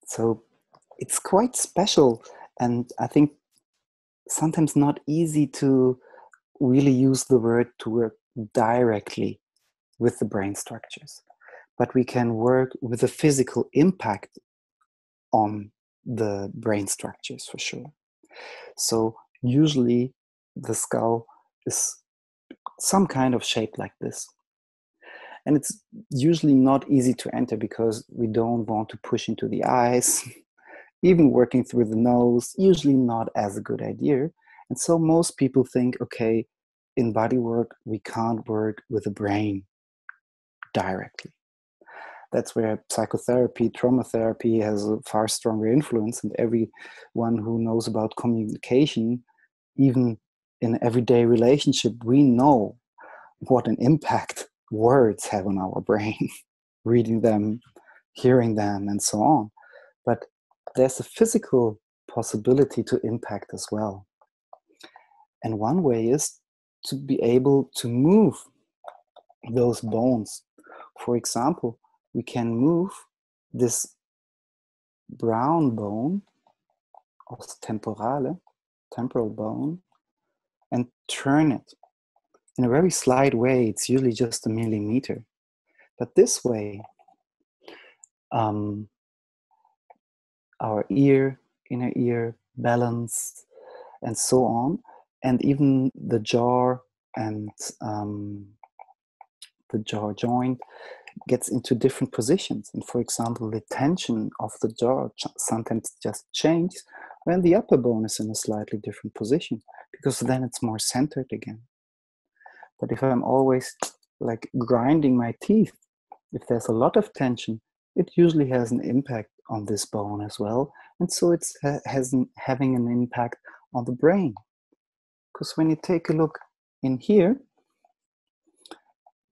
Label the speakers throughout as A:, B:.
A: So it's quite special, and I think sometimes not easy to really use the word to work directly with the brain structures, but we can work with the physical impact on the brain structures for sure. So usually the skull is some kind of shape like this. And it's usually not easy to enter because we don't want to push into the eyes. Even working through the nose, usually not as a good idea. And so most people think, okay, in body work, we can't work with the brain directly. That's where psychotherapy, trauma therapy has a far stronger influence. And everyone who knows about communication, even in an everyday relationship, we know what an impact words have on our brain, reading them, hearing them, and so on. But there's a physical possibility to impact as well. And one way is to be able to move those bones. For example, we can move this brown bone, os temporale, temporal bone, and turn it in a very slight way. It's usually just a millimeter. But this way, our ear, inner ear, balance, and so on, and even the jaw and the jaw joint gets into different positions. And for example, the tension of the jaw sometimes just changes when the upper bone is in a slightly different position, because then it's more centered again. But if I'm always like grinding my teeth, if there's a lot of tension, it usually has an impact on this bone as well. And so it's having an impact on the brain. Because when you take a look in here,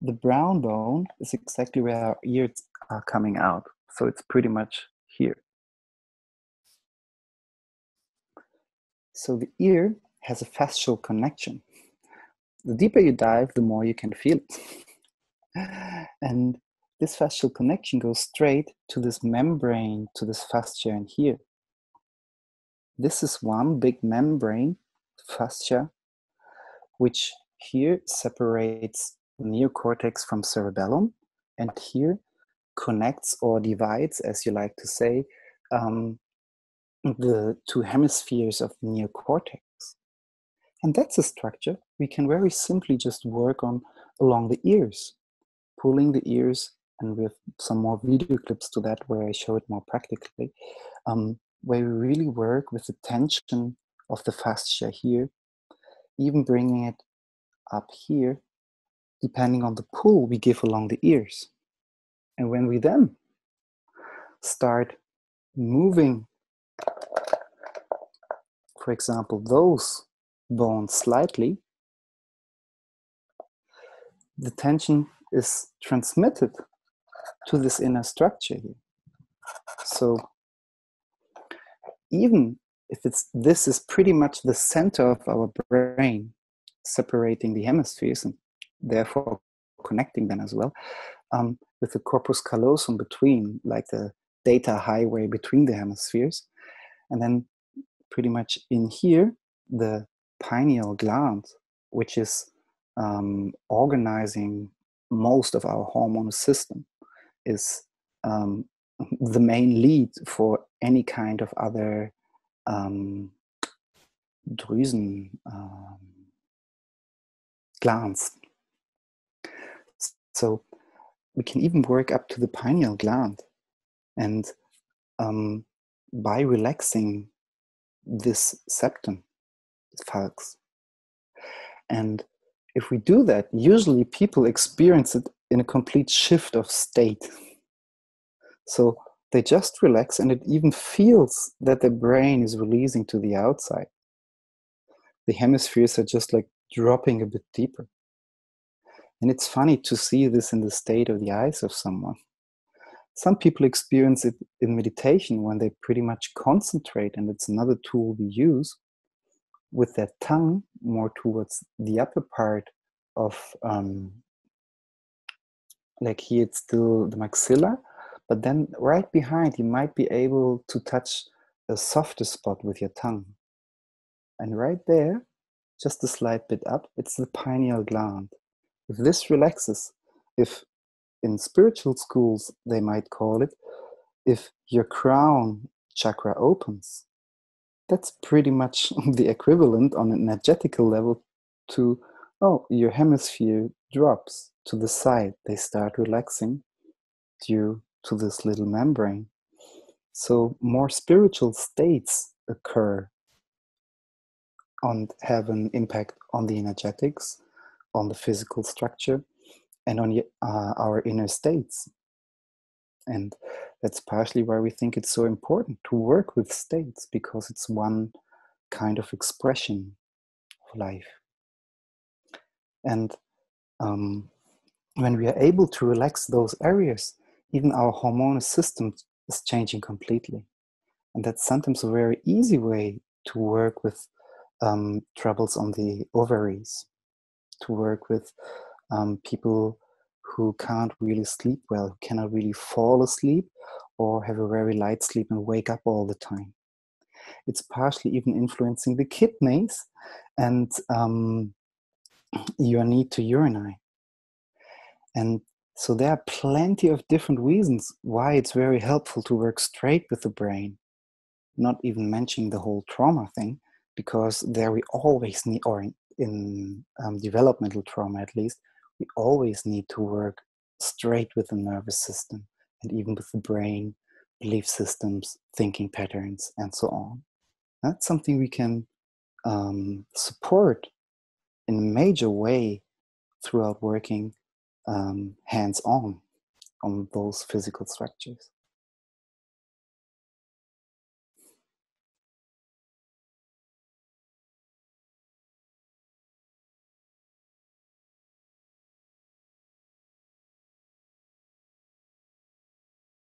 A: the brown bone is exactly where our ears are coming out. So it's pretty much here. So the ear has a fascial connection. The deeper you dive, the more you can feel it. And this fascial connection goes straight to this membrane, to this fascia in here. This is one big membrane, fascia, which here separates the neocortex from cerebellum, and here connects or divides, as you like to say, the two hemispheres of the neocortex. And that's a structure we can very simply just work on along the ears, pulling the ears, and with some more video clips to that where I show it more practically, where we really work with the tension of the fascia here, even bringing it up here, depending on the pull we give along the ears. And when we then start moving, for example, those bones slightly, the tension is transmitted to this inner structure here. So even if this is pretty much the center of our brain, separating the hemispheres and therefore connecting them as well, with the corpus callosum between, like the data highway between the hemispheres, and then pretty much in here, the pineal gland, which is organizing most of our hormonal system, is the main lead for any kind of other Drüsen, glands. So we can even work up to the pineal gland, and by relaxing this septum, falx. And if we do that, usually people experience it in a complete shift of state. So they just relax, and it even feels that the brain is releasing to the outside. The hemispheres are just like dropping a bit deeper. And it's funny to see this in the state of the eyes of someone. Some people experience it in meditation when they pretty much concentrate, and it's another tool we use, with their tongue more towards the upper part of Like here it's still the maxilla, but then right behind you might be able to touch a softer spot with your tongue. And right there, just a slight bit up, it's the pineal gland. If this relaxes, if in spiritual schools they might call it, if your crown chakra opens, that's pretty much the equivalent on an energetical level to, oh, your hemisphere drops to the side. They start relaxing due to this little membrane. So more spiritual states occur and have an impact on the energetics, on the physical structure, and on our inner states. And that's partially why we think it's so important to work with states, because it's one kind of expression of life. And when we are able to relax those areas, even our hormonal system is changing completely. And that's sometimes a very easy way to work with troubles on the ovaries, to work with people who can't really sleep well, who cannot really fall asleep or have a very light sleep and wake up all the time. It's partially even influencing the kidneys and your need to urinate. And so there are plenty of different reasons why it's very helpful to work straight with the brain, not even mentioning the whole trauma thing, because there we always need, or in developmental trauma at least, we always need to work straight with the nervous system and even with the brain, belief systems, thinking patterns, and so on. That's something we can support in a major way throughout working hands-on on those physical structures.